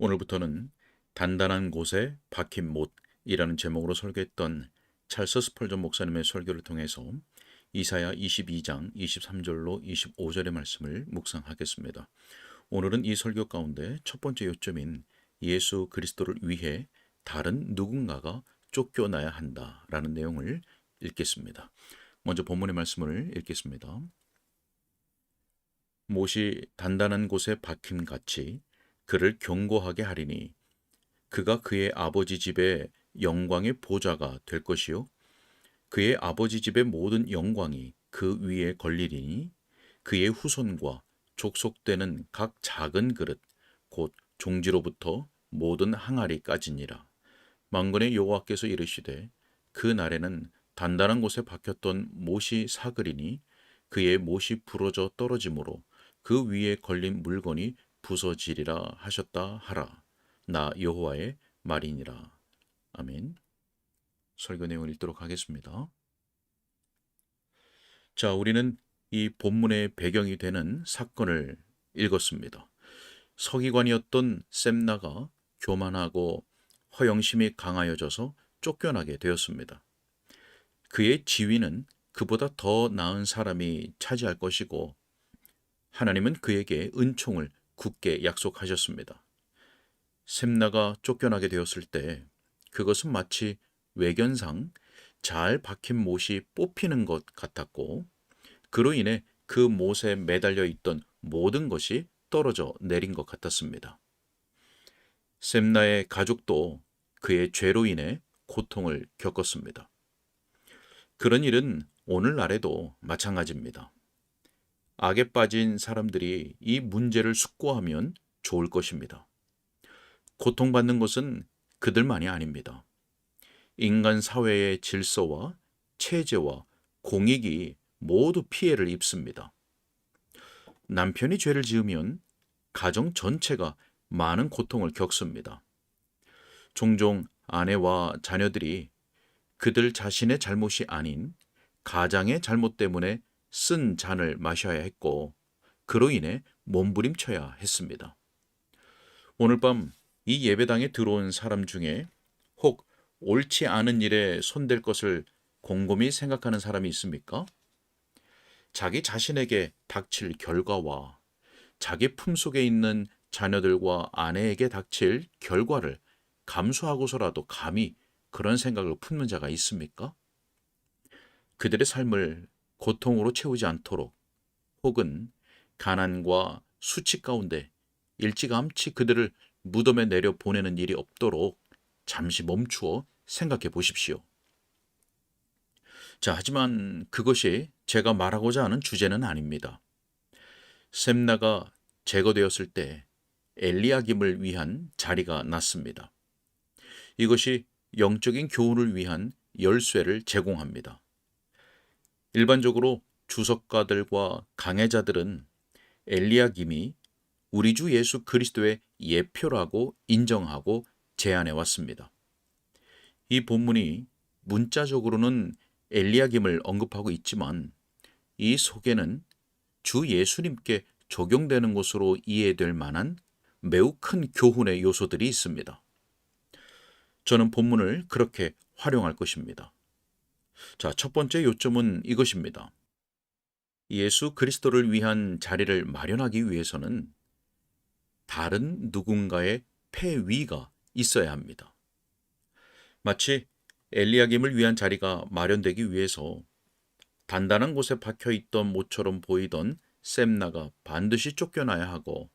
오늘부터는 단단한 곳에 박힌 못이라는 제목으로 설교했던 찰스 스펄전 목사님의 설교를 통해서 이사야 22장 23절로 25절의 말씀을 묵상하겠습니다. 오늘은 이 설교 가운데 첫 번째 요점인 예수 그리스도를 위해 다른 누군가가 쫓겨나야 한다라는 내용을 읽겠습니다. 먼저 본문의 말씀을 읽겠습니다. 못이 단단한 곳에 박힘같이 그를 견고하게 하리니 그가 그의 아버지 집의 영광의 보좌가 될 것이요 그의 아버지 집의 모든 영광이 그 위에 걸리리니 그의 후손과 족속되는 각 작은 그릇 곧 종지로부터 모든 항아리까지니라. 만군의 여호와께서 이르시되 그 날에는 단단한 곳에 박혔던 못이 사그리니 그의 못이 부러져 떨어지므로 그 위에 걸린 물건이 부서지리라 하셨다 하라. 나 여호와의 말이니라. 아멘. 설교 내용을 읽도록 하겠습니다. 자, 우리는 이 본문의 배경이 되는 사건을 읽었습니다. 서기관이었던 셈나가 교만하고 허영심이 강하여져서 쫓겨나게 되었습니다. 그의 지위는 그보다 더 나은 사람이 차지할 것이고 하나님은 그에게 은총을 굳게 약속하셨습니다. 셈나가 쫓겨나게 되었을 때 그것은 마치 외견상 잘 박힌 못이 뽑히는 것 같았고 그로 인해 그 못에 매달려 있던 모든 것이 떨어져 내린 것 같았습니다. 셈나의 가족도 그의 죄로 인해 고통을 겪었습니다. 그런 일은 오늘날에도 마찬가지입니다. 악에 빠진 사람들이 이 문제를 숙고하면 좋을 것입니다. 고통받는 것은 그들만이 아닙니다. 인간 사회의 질서와 체제와 공익이 모두 피해를 입습니다. 남편이 죄를 지으면 가정 전체가 많은 고통을 겪습니다. 종종 아내와 자녀들이 그들 자신의 잘못이 아닌 가장의 잘못 때문에 쓴 잔을 마셔야 했고 그로 인해 몸부림쳐야 했습니다. 오늘 밤 이 예배당에 들어온 사람 중에 혹 옳지 않은 일에 손댈 것을 곰곰이 생각하는 사람이 있습니까? 자기 자신에게 닥칠 결과와 자기 품속에 있는 자녀들과 아내에게 닥칠 결과를 감수하고서라도 감히 그런 생각을 품는 자가 있습니까? 그들의 삶을 고통으로 채우지 않도록 혹은 가난과 수치 가운데 일찌감치 그들을 무덤에 내려 보내는 일이 없도록 잠시 멈추어 생각해 보십시오. 자, 하지만 그것이 제가 말하고자 하는 주제는 아닙니다. 셈나가 제거되었을 때 엘리야김을 위한 자리가 났습니다. 이것이 영적인 교훈을 위한 열쇠를 제공합니다. 일반적으로 주석가들과 강해자들은 엘리야김이 우리 주 예수 그리스도의 예표라고 인정하고 제안해 왔습니다. 이 본문이 문자적으로는 엘리야김을 언급하고 있지만 이 속에는 주 예수님께 적용되는 것으로 이해될 만한 매우 큰 교훈의 요소들이 있습니다. 저는 본문을 그렇게 활용할 것입니다. 자, 첫 번째 요점은 이것입니다. 예수 그리스도를 위한 자리를 마련하기 위해서는 다른 누군가의 폐위가 있어야 합니다. 마치 엘리야김을 위한 자리가 마련되기 위해서 단단한 곳에 박혀있던 못처럼 보이던 셈나가 반드시 쫓겨나야 하고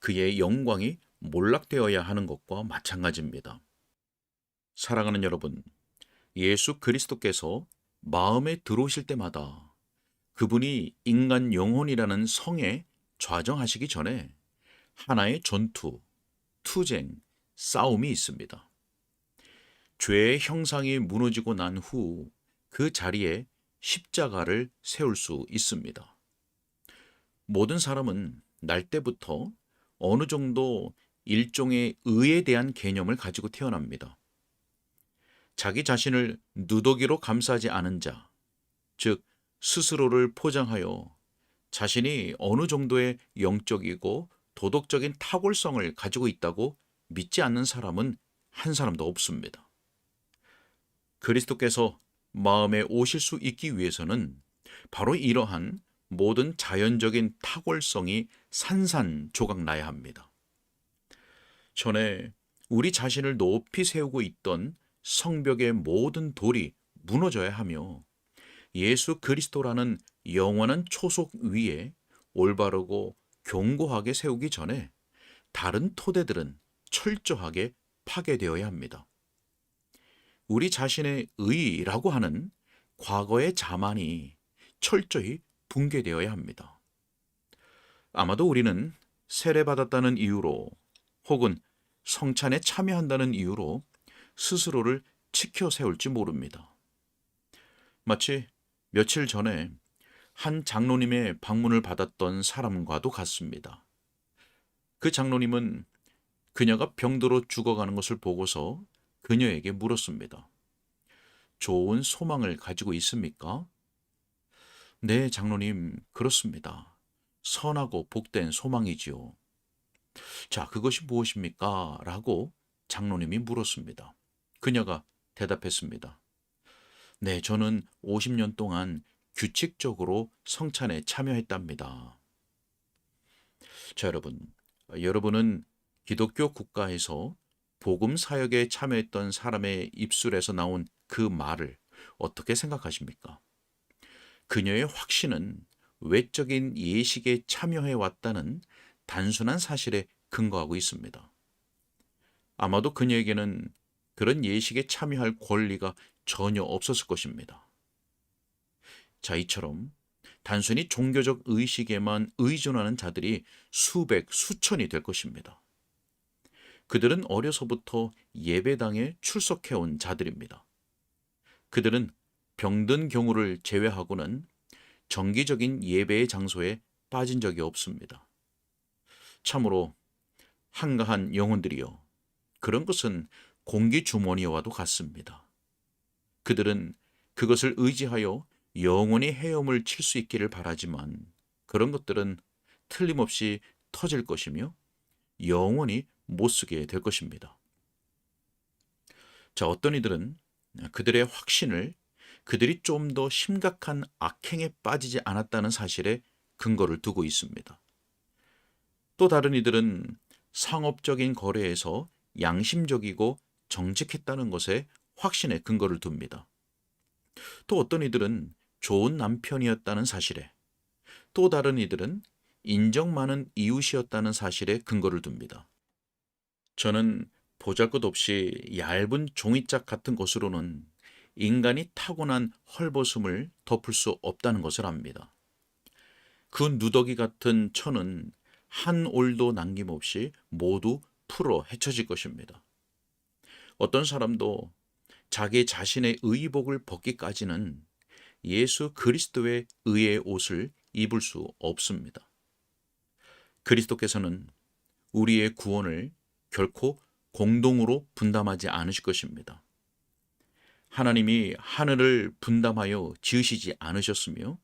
그의 영광이 몰락되어야 하는 것과 마찬가지입니다. 사랑하는 여러분, 예수 그리스도께서 마음에 들어오실 때마다 그분이 인간 영혼이라는 성에 좌정하시기 전에 하나의 전투, 투쟁, 싸움이 있습니다. 죄의 형상이 무너지고 난 후 그 자리에 십자가를 세울 수 있습니다. 모든 사람은 날 때부터 어느 정도 일종의 의에 대한 개념을 가지고 태어납니다. 자기 자신을 누더기로 감싸지 않은 자, 즉 스스로를 포장하여 자신이 어느 정도의 영적이고 도덕적인 탁월성을 가지고 있다고 믿지 않는 사람은 한 사람도 없습니다. 그리스도께서 마음에 오실 수 있기 위해서는 바로 이러한 모든 자연적인 탁월성이 산산조각 나야 합니다. 전에 우리 자신을 높이 세우고 있던 성벽의 모든 돌이 무너져야 하며 예수 그리스도라는 영원한 초석 위에 올바르고 견고하게 세우기 전에 다른 토대들은 철저하게 파괴되어야 합니다. 우리 자신의 의라고 하는 과거의 자만이 철저히 붕괴되어야 합니다. 아마도 우리는 세례받았다는 이유로 혹은 성찬에 참여한다는 이유로 스스로를 치켜 세울지 모릅니다. 마치 며칠 전에 한 장로님의 방문을 받았던 사람과도 같습니다. 그 장로님은 그녀가 병들어 죽어가는 것을 보고서 그녀에게 물었습니다. 좋은 소망을 가지고 있습니까? 네, 장로님, 그렇습니다. 선하고 복된 소망이지요. 자, 그것이 무엇입니까? 라고 장로님이 물었습니다. 그녀가 대답했습니다. 네, 저는 50년 동안 규칙적으로 성찬에 참여했답니다. 자, 여러분은 기독교 국가에서 복음 사역에 참여했던 사람의 입술에서 나온 그 말을 어떻게 생각하십니까? 그녀의 확신은 외적인 예식에 참여해 왔다는 단순한 사실에 근거하고 있습니다. 아마도 그녀에게는 그런 예식에 참여할 권리가 전혀 없었을 것입니다. 자, 이처럼 단순히 종교적 의식에만 의존하는 자들이 수백, 수천이 될 것입니다. 그들은 어려서부터 예배당에 출석해온 자들입니다. 그들은 병든 경우를 제외하고는 정기적인 예배의 장소에 빠진 적이 없습니다. 참으로 한가한 영혼들이요. 그런 것은 공기 주머니와도 같습니다. 그들은 그것을 의지하여 영원히 헤엄을 칠 수 있기를 바라지만 그런 것들은 틀림없이 터질 것이며 영원히 못 쓰게 될 것입니다. 자, 어떤 이들은 그들의 확신을 그들이 좀 더 심각한 악행에 빠지지 않았다는 사실에 근거를 두고 있습니다. 또 다른 이들은 상업적인 거래에서 양심적이고 정직했다는 것에 확신에 근거를 둡니다. 또 어떤 이들은 좋은 남편이었다는 사실에, 또 다른 이들은 인정 많은 이웃이었다는 사실에 근거를 둡니다. 저는 보잘것없이 얇은 종이짝 같은 것으로는 인간이 타고난 헐벗음을 덮을 수 없다는 것을 압니다. 그 누더기 같은 천은 한 올도 남김없이 모두 풀어 헤쳐질 것입니다. 어떤 사람도 자기 자신의 의복을 벗기까지는 예수 그리스도의 의의 옷을 입을 수 없습니다. 그리스도께서는 우리의 구원을 결코 공동으로 분담하지 않으실 것입니다. 하나님이 하늘을 분담하여 지으시지 않으셨으며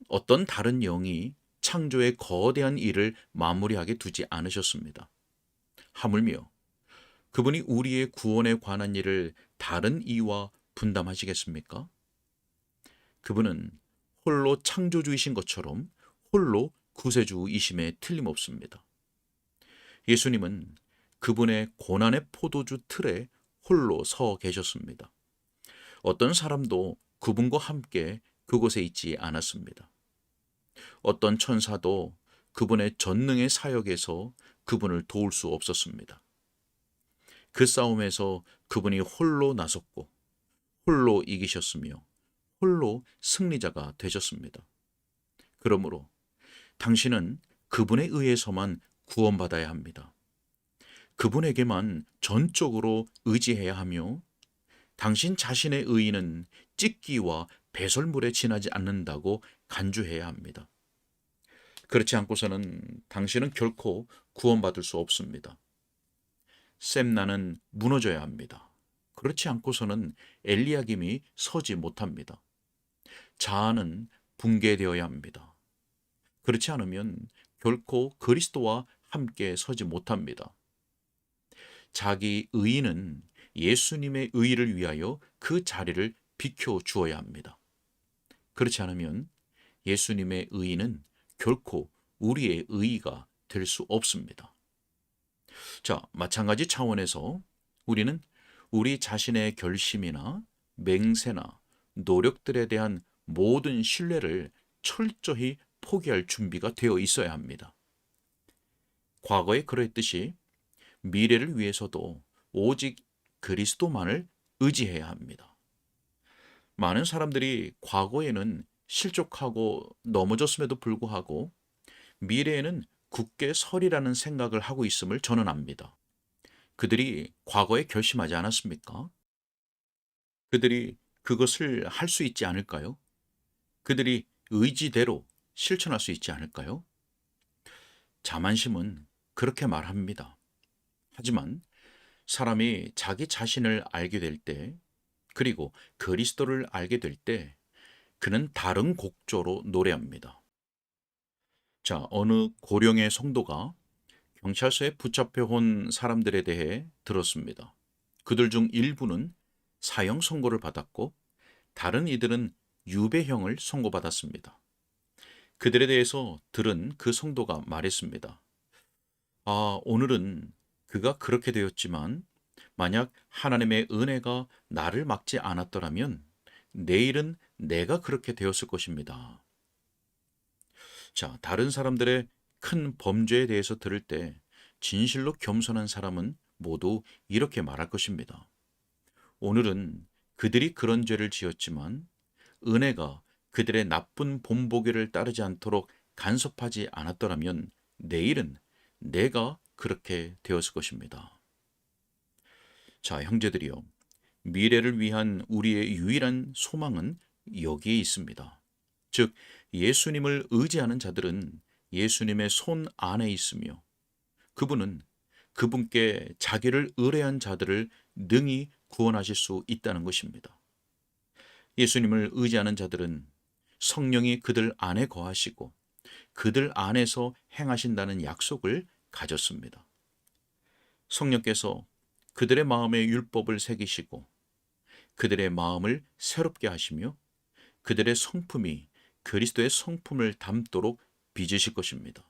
어떤 다른 영이 창조의 거대한 일을 마무리하게 두지 않으셨습니다. 하물며 그분이 우리의 구원에 관한 일을 다른 이와 분담하시겠습니까? 그분은 홀로 창조주이신 것처럼 홀로 구세주이심에 틀림없습니다. 예수님은 그분의 고난의 포도주 틀에 홀로 서 계셨습니다. 어떤 사람도 그분과 함께 그곳에 있지 않았습니다. 어떤 천사도 그분의 전능의 사역에서 그분을 도울 수 없었습니다. 그 싸움에서 그분이 홀로 나섰고 홀로 이기셨으며 홀로 승리자가 되셨습니다. 그러므로 당신은 그분에 의해서만 구원받아야 합니다. 그분에게만 전적으로 의지해야 하며 당신 자신의 의의는 찢기와 배설물에 지나지 않는다고 간주해야 합니다. 그렇지 않고서는 당신은 결코 구원받을 수 없습니다. 셈나는 무너져야 합니다. 그렇지 않고서는 엘리야김이 서지 못합니다. 자아는 붕괴되어야 합니다. 그렇지 않으면 결코 그리스도와 함께 서지 못합니다. 자기 의의는 예수님의 의의를 위하여 그 자리를 비켜주어야 합니다. 그렇지 않으면 예수님의 의의는 결코 우리의 의의가 될 수 없습니다. 자, 마찬가지 차원에서 우리는 우리 자신의 결심이나 맹세나 노력들에 대한 모든 신뢰를 철저히 포기할 준비가 되어 있어야 합니다. 과거에 그랬듯이 미래를 위해서도 오직 그리스도만을 의지해야 합니다. 많은 사람들이 과거에는 실족하고 넘어졌음에도 불구하고 미래에는 굳게 서리라는 생각을 하고 있음을 저는 압니다. 그들이 과거에 결심하지 않았습니까? 그들이 그것을 할 수 있지 않을까요? 그들이 의지대로 실천할 수 있지 않을까요? 자만심은 그렇게 말합니다. 하지만 사람이 자기 자신을 알게 될 때, 그리고 그리스도를 알게 될 때, 그는 다른 곡조로 노래합니다. 자, 어느 고령의 성도가 경찰서에 붙잡혀 온 사람들에 대해 들었습니다. 그들 중 일부는 사형 선고를 받았고, 다른 이들은 유배형을 선고받았습니다. 그들에 대해서 들은 그 성도가 말했습니다. 오늘은 그가 그렇게 되었지만 만약 하나님의 은혜가 나를 막지 않았더라면 내일은 내가 그렇게 되었을 것입니다. 자, 다른 사람들의 큰 범죄에 대해서 들을 때 진실로 겸손한 사람은 모두 이렇게 말할 것입니다. 오늘은 그들이 그런 죄를 지었지만 은혜가 그들의 나쁜 본보기를 따르지 않도록 간섭하지 않았더라면 내일은 내가 그렇게 되었을 것입니다. 자, 형제들이요. 미래를 위한 우리의 유일한 소망은 여기에 있습니다. 즉, 예수님을 의지하는 자들은 예수님의 손 안에 있으며 그분은 그분께 자기를 의뢰한 자들을 능히 구원하실 수 있다는 것입니다. 예수님을 의지하는 자들은 성령이 그들 안에 거하시고 그들 안에서 행하신다는 약속을 가졌습니다. 성령께서 그들의 마음에 율법을 새기시고 그들의 마음을 새롭게 하시며 그들의 성품이 그리스도의 성품을 담도록 빚으실 것입니다.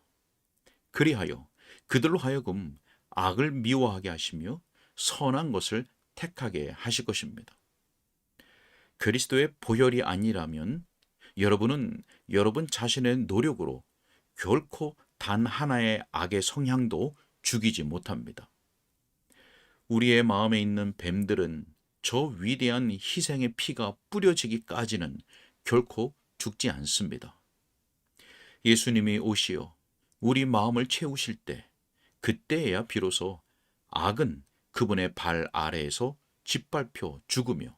그리하여 그들로 하여금 악을 미워하게 하시며 선한 것을 택하게 하실 것입니다. 그리스도의 보혈이 아니라면 여러분은 여러분 자신의 노력으로 결코 단 하나의 악의 성향도 죽이지 못합니다. 우리의 마음에 있는 뱀들은 저 위대한 희생의 피가 뿌려지기까지는 결코 죽지 않습니다. 예수님이 오시어 우리 마음을 채우실 때 그때에야 비로소 악은 그분의 발 아래에서 짓밟혀 죽으며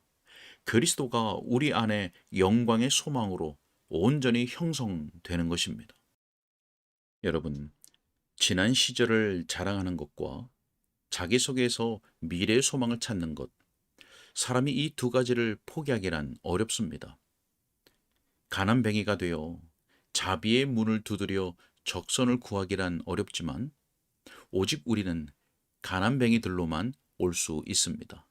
그리스도가 우리 안에 영광의 소망으로 온전히 형성되는 것입니다. 여러분, 지난 시절을 자랑하는 것과 자기 속에서 미래의 소망을 찾는 것, 사람이 이 두 가지를 포기하기란 어렵습니다. 가난뱅이가 되어 자비의 문을 두드려 적선을 구하기란 어렵지만 오직 우리는 가난뱅이들로만 올 수 있습니다.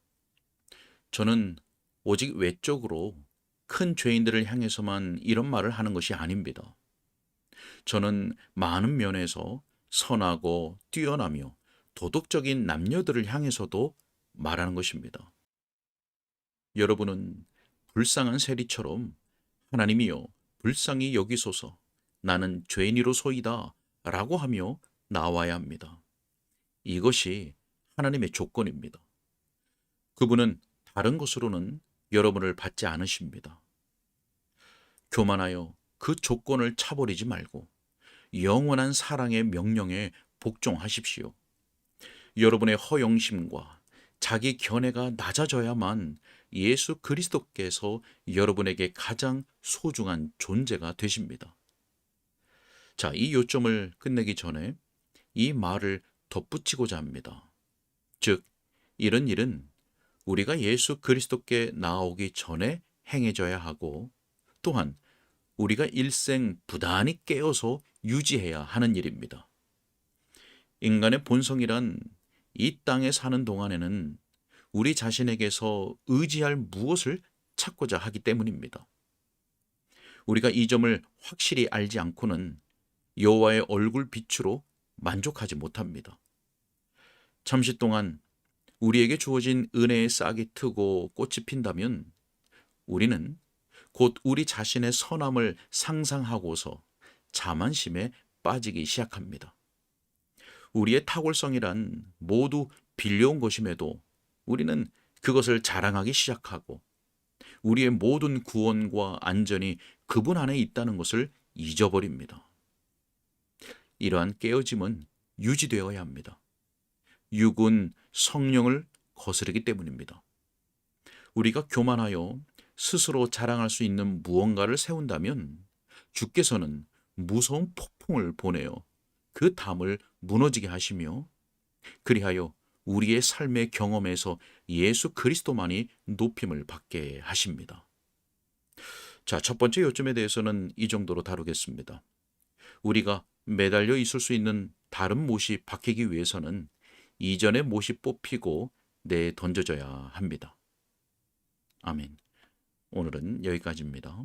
저는 오직 외적으로 큰 죄인들을 향해서만 이런 말을 하는 것이 아닙니다. 저는 많은 면에서 선하고 뛰어나며 도덕적인 남녀들을 향해서도 말하는 것입니다. 여러분은 불쌍한 세리처럼 하나님이여 불쌍히 여기소서 나는 죄인이로소이다 라고 하며 나와야 합니다. 이것이 하나님의 조건입니다. 그분은 다른 것으로는 여러분을 받지 않으십니다. 교만하여 그 조건을 차버리지 말고 영원한 사랑의 명령에 복종하십시오. 여러분의 허영심과 자기 견해가 낮아져야만 예수 그리스도께서 여러분에게 가장 소중한 존재가 되십니다. 자, 이 요점을 끝내기 전에 이 말을 덧붙이고자 합니다. 즉, 이런 일은 우리가 예수 그리스도께 나아오기 전에 행해져야 하고 또한 우리가 일생 부단히 깨어서 유지해야 하는 일입니다. 인간의 본성이란 이 땅에 사는 동안에는 우리 자신에게서 의지할 무엇을 찾고자 하기 때문입니다. 우리가 이 점을 확실히 알지 않고는 여호와의 얼굴 빛으로 만족하지 못합니다. 잠시 동안 우리에게 주어진 은혜의 싹이 트고 꽃이 핀다면 우리는 곧 우리 자신의 선함을 상상하고서 자만심에 빠지기 시작합니다. 우리의 탁월성이란 모두 빌려온 것임에도 우리는 그것을 자랑하기 시작하고 우리의 모든 구원과 안전이 그분 안에 있다는 것을 잊어버립니다. 이러한 깨어짐은 유지되어야 합니다. 육은 성령을 거스르기 때문입니다. 우리가 교만하여 스스로 자랑할 수 있는 무언가를 세운다면 주께서는 무서운 폭풍을 보내어 그 담을 무너지게 하시며 그리하여 우리의 삶의 경험에서 예수 그리스도만이 높임을 받게 하십니다. 자, 첫 번째 요점에 대해서는 이 정도로 다루겠습니다. 우리가 매달려 있을 수 있는 다른 못이 박히기 위해서는 이전의 못이 뽑히고 내던져져야 합니다. 아멘. 오늘은 여기까지입니다.